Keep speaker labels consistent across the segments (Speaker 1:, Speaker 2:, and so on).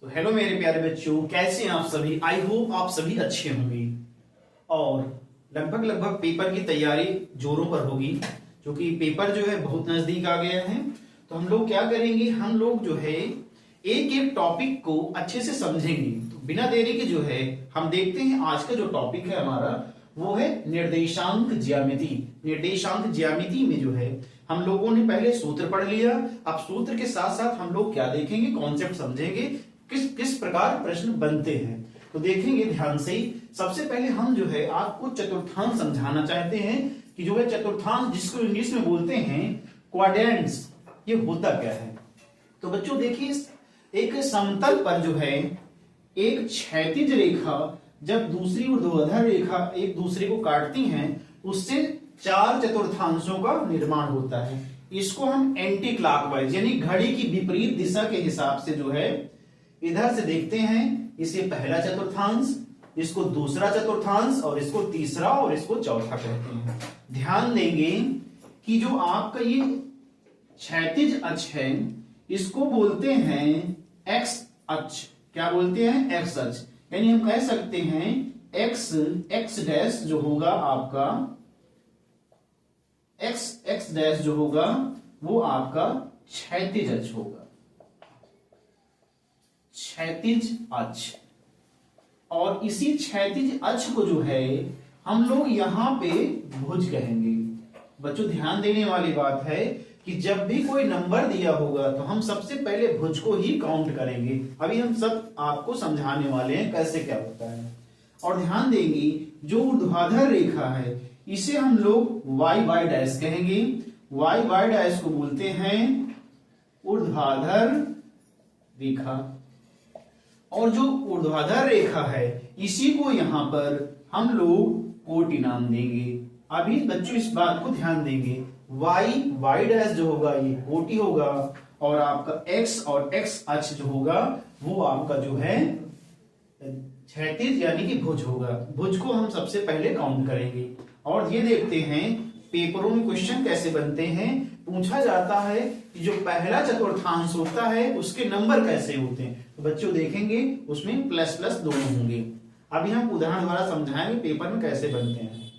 Speaker 1: तो हेलो मेरे प्यारे बच्चों, कैसे हैं आप सभी। आई होप आप सभी अच्छे होंगे और लगभग पेपर की तैयारी जोरों पर होगी, क्योंकि पेपर जो है बहुत नजदीक आ गया है। तो हम लोग क्या करेंगे, हम लोग जो है एक एक टॉपिक को अच्छे से समझेंगे। तो बिना देरी के जो है हम देखते हैं आज का जो टॉपिक है हमारा, वो है निर्देशांक ज्यामिति। निर्देशांक ज्यामिति में जो है हम लोगों ने पहले सूत्र पढ़ लिया। अब सूत्र के साथ साथ हम लोग क्या देखेंगे, कॉन्सेप्ट समझेंगे, किस किस प्रकार प्रश्न बनते हैं। तो देखेंगे ध्यान से ही। सबसे पहले हम जो है आपको चतुर्थांश समझाना चाहते हैं कि जो है चतुर्थांश, जिसको इंग्लिश में बोलते हैं क्वाड्रेंट्स, ये होता क्या है। तो बच्चों देखिए, एक समतल पर जो है एक क्षैतिज रेखा जब दूसरी ऊर्ध्वाधर रेखा एक दूसरे को काटती हैं, उससे चार चतुर्थांशों का निर्माण होता है। इसको हम एंटी क्लॉकवाइज यानी घड़ी की विपरीत दिशा के हिसाब से जो है इधर से देखते हैं। इसे पहला चतुर्थांश, इसको दूसरा चतुर्थांश, और इसको तीसरा और इसको चौथा कहते हैं। ध्यान देंगे कि जो आपका ये क्षैतिज अक्ष है इसको बोलते हैं एक्स अक्ष। क्या बोलते हैं? एक्स अक्ष। यानी हम कह सकते हैं एक्स डैश जो होगा आपका एक्स डैश जो होगा वो आपका क्षैतिज अक्ष होगा, क्षैतिज अक्ष। और इसी क्षैतिज अक्ष को जो है हम लोग यहां पे भुज कहेंगे। बच्चों ध्यान देने वाली बात है कि जब भी कोई नंबर दिया होगा तो हम सबसे पहले भुज को ही काउंट करेंगे। अभी हम सब आपको समझाने वाले हैं कैसे क्या होता है। और ध्यान देंगे जो ऊर्ध्वाधर रेखा है इसे हम लोग वाई वाई डैश कहेंगे। वाई वाई डैश को बोलते हैं ऊर्ध्वाधर रेखा, और जो ऊर्ध्वाधर रेखा है इसी को यहां पर हम लोग कोटि नाम देंगे। अभी बच्चों इस बात को ध्यान देंगे, वाई वाई डैश जो होगा ये कोटि होगा, और आपका एक्स और एक्स अक्ष जो होगा वो आपका जो है क्षैतिज यानी कि भुज होगा। भुज को हम सबसे पहले काउंट करेंगे। और ये देखते हैं पेपरों में क्वेश्चन कैसे बनते हैं। पूछा जाता है कि जो पहला चतुर्थांश होता है उसके नंबर कैसे होते हैं। तो बच्चों देखेंगे उसमें प्लस प्लस दोनों होंगे। अभी हम उदाहरण द्वारा समझाएंगे पेपर में कैसे बनते हैं।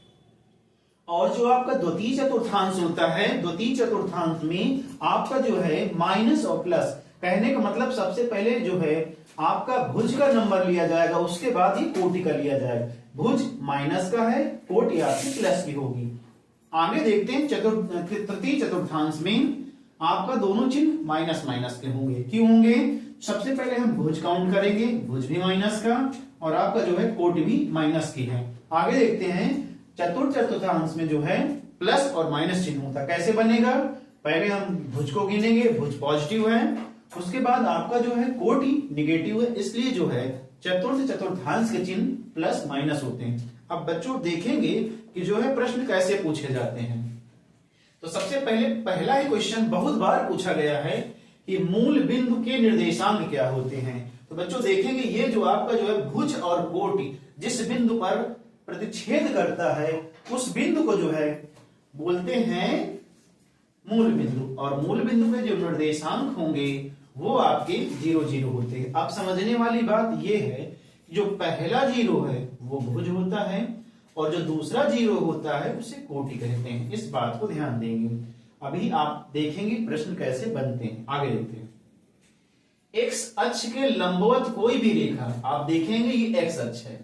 Speaker 1: और जो आपका द्वितीय चतुर्थांश होता है, द्वितीय चतुर्थांश में आपका जो है माइनस और प्लस, कहने का मतलब सबसे पहले जो है आपका भुज का नंबर लिया जाएगा, उसके बाद ही कोटि का लिया जाएगा। भुज माइनस का है, कोटि आपकी प्लस की होगी। आगे देखते हैं तृतीय चतुर्थांश में आपका दोनों चिन्ह माइनस माइनस के होंगे। क्यों होंगे? सबसे पहले हम भुज काउंट करेंगे, भुज भी माइनस का, और आपका जो है कोटि भी माइनस की है। आगे देखते हैं चतुर्थ चतुर्थांश में जो है प्लस और माइनस चिन्ह होता है। कैसे बनेगा? पहले हम भुज को गिनेंगे, भुज पॉजिटिव है, उसके बाद आपका जो है कोटि निगेटिव है, इसलिए जो है चतुर्थ चतुर्थांश के चिन्ह प्लस माइनस होते हैं। अब बच्चों देखेंगे कि जो है प्रश्न कैसे पूछे जाते हैं। तो सबसे पहले पहला ही क्वेश्चन बहुत बार पूछा गया है कि मूल बिंदु के निर्देशांक क्या होते हैं। तो बच्चों देखेंगे ये जो आपका जो है भुज और कोटि जिस बिंदु पर प्रतिच्छेद करता है उस बिंदु को जो है बोलते हैं मूल बिंदु, और मूल बिंदु के जो निर्देशांक होंगे वो आपके 0 0 होते हैं। अब समझने वाली बात ये है कि जो पहला 0 है वो भुज होता है, और जो दूसरा 0 होता है उसे कोटि कहते हैं। इस बात को ध्यान देंगे। अभी आप देखेंगे प्रश्न कैसे बनते हैं। आगे देखते हैं। एक्स अक्ष के लंबवत कोई भी रेखा, आप देखेंगे ये एक्स अक्ष है,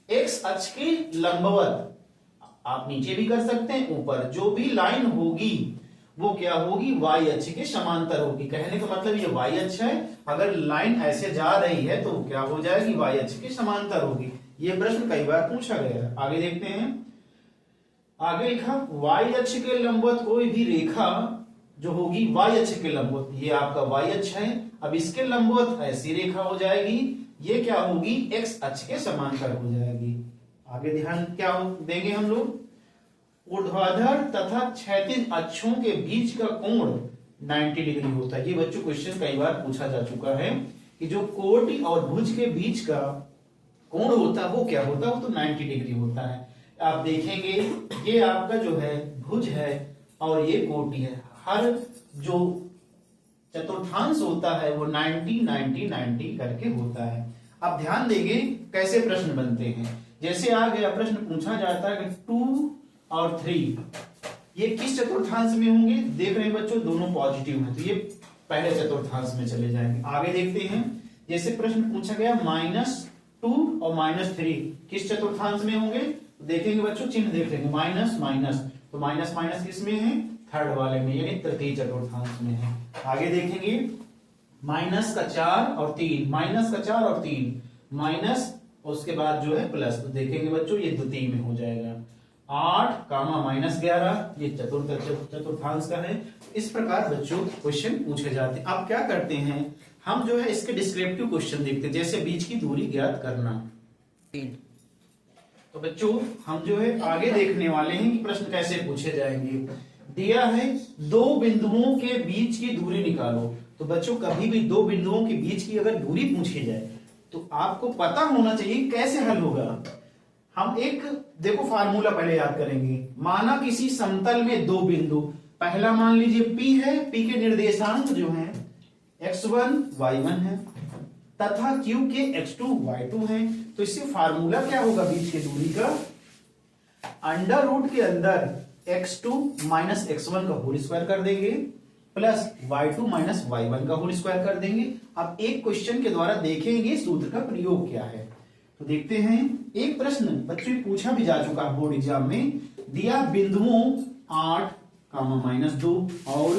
Speaker 1: एक्स अक्ष के लंबवत, आप नीचे भी कर सकते हैं ऊपर, जो भी लाइन होगी वो क्या होगी, वाई अक्ष के समांतर होगी। कहने का मतलब ये वाई अक्ष है, अगर लाइन ऐसे जा रही है तो क्या हो जाएगी, वाई अक्ष के समांतर होगी। ये प्रश्न कई बार पूछा गया है। आगे देखते हैं। आगे लिखा वाई अक्ष के लंबवत कोई भी रेखा जो होगी वाई अक्ष के लंबवत, ये आपका वाई अक्ष है। अब इसके लंबवत ऐसी रेखा हो जाएगी, ये क्या होगी, एक्स अक्ष के समांतर हो जाएगी। आगे ध्यान क्या देंगे हम लोग, ऊर्ध्वाधर तथा क्षैतिज अक्षों के बीच का कोण 90 डिग्री होता है। ये बच्चों क्वेश्चन कई बार पूछा जा चुका है कि जो कोटि और भुज के बीच का कोण होता है वो क्या होता है, वो तो 90 डिग्री होता है। आप देखेंगे ये आपका जो है भुज है और ये कोटि है। हर जो चतुर्थांश होता है वो 90 90 90 करके होता है। अब ध्यान देंगे कैसे प्रश्न बनते हैं। जैसे आ गया प्रश्न पूछा जाता है कि 2 और 3 ये किस चतुर्थांश में होंगे, देख रहे हैं बच्चों दोनों पॉजिटिव हैं तो ये पहले चतुर्थांश में चले जाएंगे। आगे देखते हैं, जैसे प्रश्न पूछा गया -2 और -3 किस चतुर्थांश में होंगे, तो देखेंगे बच्चों चिन्ह देख लेंगे, माइनस माइनस, तो माइनस माइनस किस में है, थर्ड वाले में यानी तृतीय चतुर्थांश में है। आगे देखेंगे -4 और 3, -4 और 3 माइनस, उसके बाद जो है प्लस, तो देखेंगे बच्चों ये द्वितीय में हो जाएगा। 8 कामा -11 ये चतुर्थांश का है। इस प्रकार बच्चों क्वेश्चन पूछे जाते हैं। अब क्या करते हैं हम जो है इसके डिस्क्रिप्टिव क्वेश्चन देखते हैं, जैसे बीच की दूरी ज्ञात करना। तो बच्चों हम जो है आगे देखने वाले हैं कि प्रश्न कैसे पूछे जाएंगे। दिया है 2 बिंदुओं के बीच की दूरी निकालो। तो बच्चों कभी भी 2 बिंदुओं के बीच की अगर दूरी पूछी जाए तो आपको पता होना चाहिए कैसे हल होगा। हम एक देखो फार्मूला पहले याद करेंगे। माना किसी समतल में 2 बिंदु, पहला मान लीजिए P है, P के निर्देशांक जो हैं x1 y1 है तथा Q के x2 y2 है। तो इससे फार्मूला क्या होगा बीच की दूरी का, अंडर रूट के अंदर x2 माइनस x1 का होल स्क्वायर कर देंगे प्लस y2 माइनस y1 का होल स्क्वायर कर देंगे। अब एक क्वेश्चन के द्वारा देखेंगे सूत्र का प्रयोग क्या है। तो देखते हैं, एक प्रश्न बच्चों पूछा भी जा चुका बोर्ड एग्जाम में। दिया बिंदुओं 8 -2 और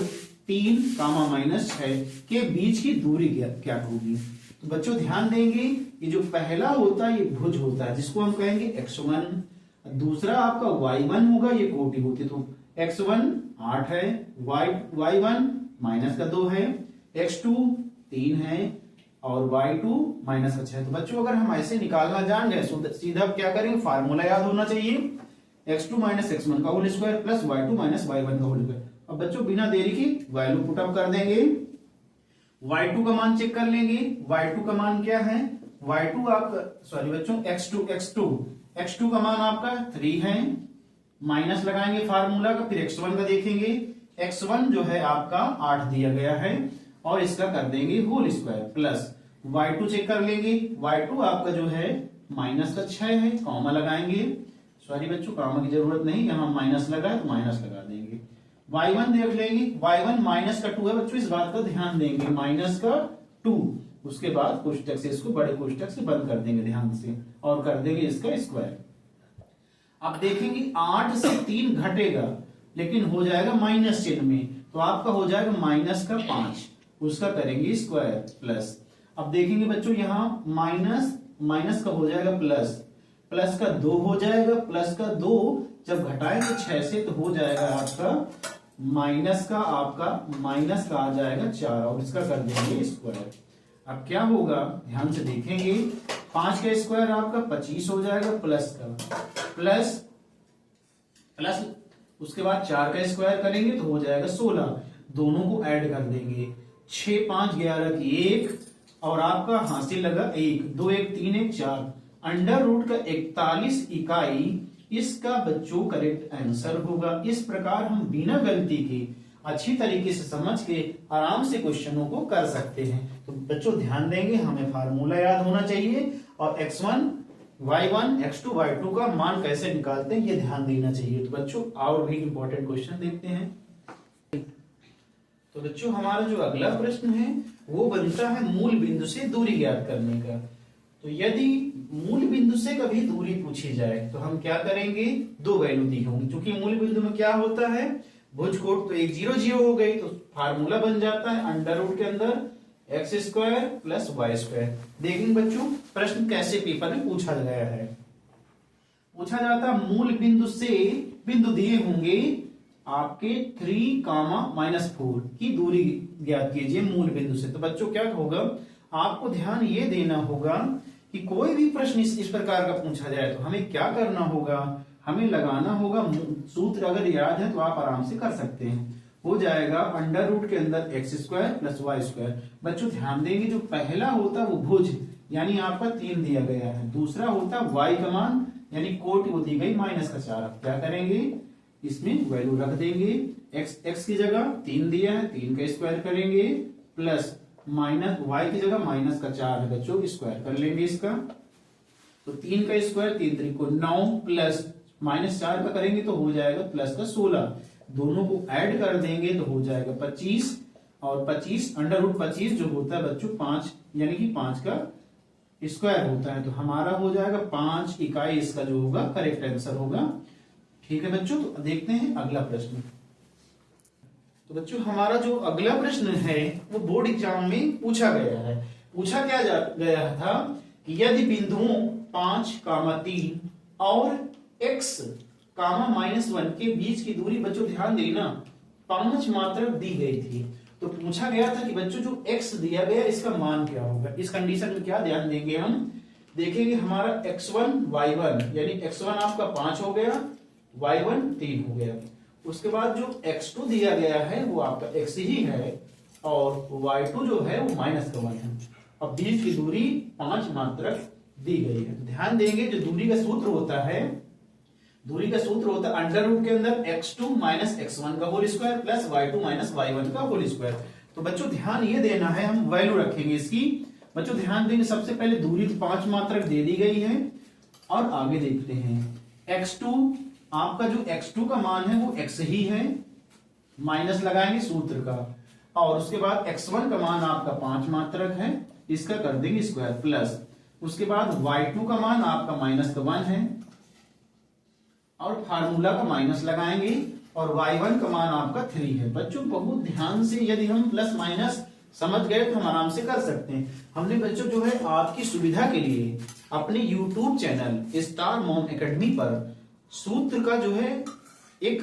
Speaker 1: 3 -6 के बीच की दूरी क्या होगी। तो बच्चों ध्यान देंगे ये जो पहला होता है ये भुज होता है जिसको हम कहेंगे x1, दूसरा आपका y1 होगा, ये कोटि होती है। तो x1 8 है, y1 -2 है, x2 3 है और y2 -6 है। तो बच्चों अगर हम ऐसे निकालना जान गए तो सीधा क्या करेंगे, फार्मूला याद होना चाहिए, x2 x1 का whole square plus y2 y1 का होल स्क्वायर। अब बच्चों बिना देरी की वैल्यू पुटअप कर देंगे, y2 का मान चेक कर लेंगे। y2 का मान क्या है, y2 आपका सॉरी बच्चों x2 का मान आपका 3 है, माइनस लगाएंगे फार्मूला का, फिर x1 का देखेंगे, x1 जो है आपका 8 दिया गया है और इसका कर देंगे whole square plus y2 check कर लेंगे, y2 आपका जो है -6 है, कॉमा लगाएंगे, सॉरी बच्चों कॉमा की जरूरत नहीं, यहां माइनस लगा है तो माइनस लगा देंगे। y1 देख लेंगे, y1 -2 है बच्चों, इस बात का ध्यान देंगे, -2, उसके बाद कोष्टक से इसको बड़े कोष्टक से बंद कर देंगे ध्यान से और कर देंगे इसका स्क्वायर। अब देखेंगे 8 से 3 घटेगा लेकिन हो जाएगा माइनस चिन्ह में, तो आपका हो जाएगा -5, उसका करेंगे स्क्वायर प्लस। अब देखेंगे बच्चों यहाँ माइनस का हो जाएगा प्लस का 2 हो जाएगा, प्लस का 2 जब घटाएंगे 6 से तो हो जाएगा आपका माइनस का आ जाएगा 4 और इसका कर देंगे स्क्वायर। अब क्या होगा ध्यान से देखेंगे, 5 का स्क्वायर आपका 25 हो जाएगा, प्लस उसके बाद 4 का स्क्वायर करेंगे तो हो जाएगा 16, दोनों को ऐड कर देंगे, 6 5 11 की 1 और आपका हासिल लगा 1, 2 1 3 1 4, अंडर रूट का 41 इकाई इसका बच्चों करेक्ट आंसर होगा। इस प्रकार हम बिना गलती के अच्छी तरीके से समझ के आराम से क्वेश्चनों को कर सकते हैं। तो बच्चों ध्यान देंगे, हमें फार्मूला याद होना चाहिए और x1 y1 x2 y2 का मान कैसे निकालते हैं ये ध्यान देना चाहिए। तो बच्चों और भी इंपॉर्टेंट क्वेश्चन देखते हैं। तो बच्चों हमारा जो अगला प्रश्न है वो बनता है मूल बिंदु से दूरी ज्ञात करने का। तो यदि मूल बिंदु से कभी दूरी पूछी जाए तो हम क्या करेंगे, 2 वैल्यू दी होंगी, क्योंकि मूल बिंदु में क्या होता है भुज कोट, तो 1 0 0 हो गई, तो फार्मूला बन जाता है अंडर रूट के अंदर x² प्लस y²। देखेंगे बच्चों प्रश्न कैसे पेपर में पूछा गया है। पूछा जाता है मूल बिंदु से बिंदु दिए होंगे आपके 3, -4 की दूरी ज्ञात कीजिए मूल बिंदु से। तो बच्चों क्या होगा, आपको ध्यान ये देना होगा कि कोई भी प्रश्न इस प्रकार का पूछा जाए तो हमें क्या करना होगा, हमें लगाना होगा सूत्र, अगर याद है तो आप आराम से कर सकते हैं। हो जाएगा अंडर रूट के अंदर x² प्लस y²। बच्चों ध्यान देंगे जो पहला होता है वो भुज यानी आपका 3 दिया गया है, दूसरा होता है y का मान यानी कोटि वो दी गई -4। अब क्या करेंगे, इसमें वैल्यू रख देंगे, x की जगह 3 दिया है, 3 का स्क्वायर करेंगे प्लस माइनस y की जगह माइनस का 4 है बच्चों, स्क्वायर कर लेंगे इसका। तो 3 का स्क्वायर 3 3 को 9 प्लस माइनस 4 का करेंगे तो हो जाएगा प्लस का 16। दोनों को ऐड कर देंगे तो हो जाएगा 25 और 25 अंडर रूट 25 जो होता है बच्चों 5 यानी कि 5 का स्क्वायर होता है। तो हमारा हो जाएगा 5 इकाई इसका जो होगा करेक्ट आंसर होगा। ठीक है बच्चों, तो देखते हैं अगला प्रश्न। तो बच्चों हमारा जो अगला प्रश्न है वो बोर्ड एग्जाम में पूछा गया है। पूछा क्या गया था कि यदि बिंदुओं 5, 3 और x, -1 के बीच की दूरी, बच्चों ध्यान देना 5 मात्रक दी गई थी। तो पूछा गया था कि बच्चों जो x दिया गया इसका मान क्या होगा। इस कंडीशन में क्या ध्यान देंगे हम, देखेंगे हमारा x1 y1 यानी x1 आपका 5 हो गया, y1 3 हो गया। उसके बाद जो x2 दिया गया है वो आपका x ही है और y2 जो है वो -1 है। अब बीच की दूरी 5 मात्रक दी गई है। ध्यान देंगे जो दूरी का सूत्र होता है, दूरी का सूत्र होता है अंडर रूट के अंदर x2 - x1 का whole square plus y2 - y1 का होल स्क्वायर। तो बच्चों ध्यान ये देना है, हम वैल्यू रखेंगे इसकी। बच्चों ध्यान देंगे सबसे पहले दूरी 5 मात्रक दे दी गई है और आगे देखते हैं x2, आपका जो x2 का मान है वो x ही है, माइनस लगाएंगे सूत्र का, और उसके बाद x1 का मान आपका 5 मात्रक है, इसका कर देंगे स्क्वायर प्लस, उसके बाद y2 का मान आपका -1 है और फार्मूला का माइनस लगाएंगे और y1 का मान आपका 3 है। बच्चों बहुत ध्यान से यदि हम प्लस माइनस समझ गए तो हम आराम से कर सकते हैं। हमने बच्चों जो है आपकी सुविधा के लिए अपने YouTube channel star mom academy पर सूत्र का जो है एक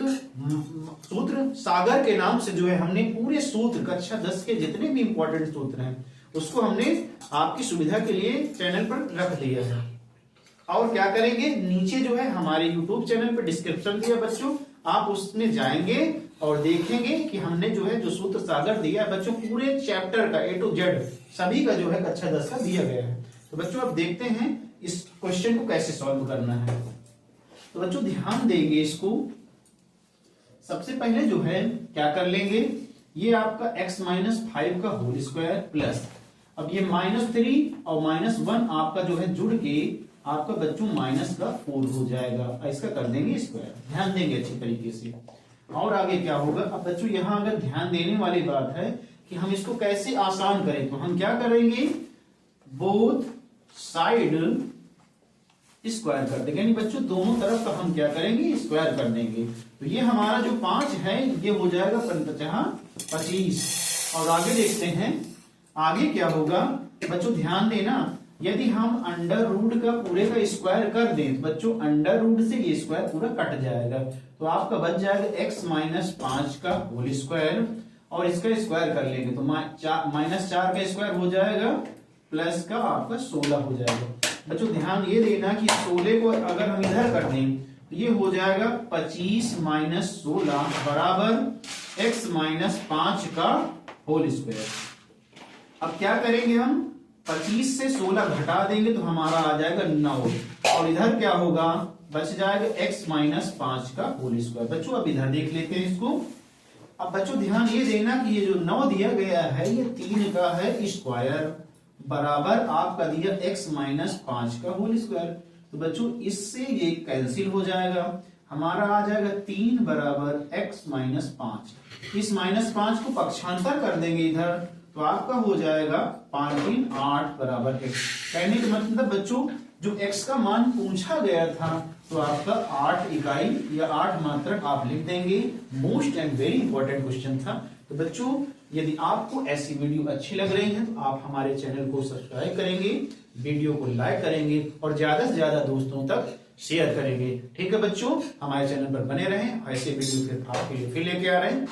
Speaker 1: सूत्र सागर के नाम से जो है हमने पूरे सूत्र कक्षा 10 के जितने भी इंपॉर्टेंट सूत्र हैं उसको हमने आपकी सुविधा के लिए चैनल पर रख दिया है। और क्या करेंगे, नीचे जो है हमारे YouTube चैनल पर डिस्क्रिप्शन दिया बच्चों, आप उसमें जाएंगे और देखेंगे कि हमने जो है जो सूत्र सागर दिया है बच्चों पूरे चैप्टर का A to Z सभी का जो है कक्षा 10 का दिया गया है। तो बच्चों अब देखते हैं इस क्वेश्चन को कैसे सॉल्व करना है। तो बच्चों ध्यान देंगे इसको, सबसे पहले जो है क्या कर लेंगे, ये आपका x - 5 का होल स्क्वायर प्लस, अब ये -3 और -1 आपका जो है जुड़ के आपका बच्चों -4 हो जाएगा, इसका कर देंगे स्क्वायर। ध्यान देंगे अच्छी तरीके से। और आगे क्या होगा, अब बच्चों यहां अगर ध्यान देने वाली बात है कि हम इसको कैसे आसान करें, तो हम क्या करेंगे, बोथ साइड स्क्वायर कर देंगे, यानी बच्चों दोनों तरफ का हम क्या करेंगे, स्क्वायर कर देंगे। तो ये हमारा जो 5 है ये हो जाएगा 25। और आगे देखते हैं आगे क्या होगा। बच्चों ध्यान देना, यदि हम अंडर रूट का पूरे का स्क्वायर कर दें तो बच्चों अंडर रूट से ये स्क्वायर पूरा कट जाएगा, तो आपका बच जाएगा x - 5 का होल स्क्वायर और इसका स्क्वायर कर लेंगे तो -4 का स्क्वायर हो जाएगा प्लस का आपका 16 हो जाएगा। बच्चों ध्यान ये देना कि 16 को अगर हम इधर कर दें तो ये हो जाएगा 25 - 16 बराबर x - 5 का होल स्क्वायर। अब क्या करेंगे, हम 25 से 16 घटा देंगे तो हमारा आ जाएगा 9 और इधर क्या होगा, बच जाएगा x - 5 का होल स्क्वायर। बच्चों अब इधर देख लेते हैं इसको। अब बच्चों ध्यान ये देना कि ये जो 9 दिया गया है ये 3 का है स्क्वायर बराबर आपका दिया x - 5 का होल स्क्वायर। तो बच्चों इससे ये कैंसिल हो जाएगा, हमारा आ जाएगा 3 बराबर x - 5। इस -5 को पक्षांतर कर देंगे इधर तो आपका हो जाएगा 5 3 8 बराबर x। कहने का मतलब बच्चों जो x का मान पूछा गया था तो आपका 8 इकाई या 8 मात्रक आप लिख देंगे। Most and very important question था। तो बच्चों यदि आपको ऐसी वीडियो अच्छी लग रही है तो आप हमारे चैनल को सब्सक्राइब करेंगे, वीडियो को लाइक करेंगे और ज्यादा से ज्यादा दोस्तों तक शेयर करेंगे। ठीक है बच्चों, हमारे चैनल पर बने रहें, ऐसे वीडियो फिर आपके लिए फिर लेके आ रहे हैं।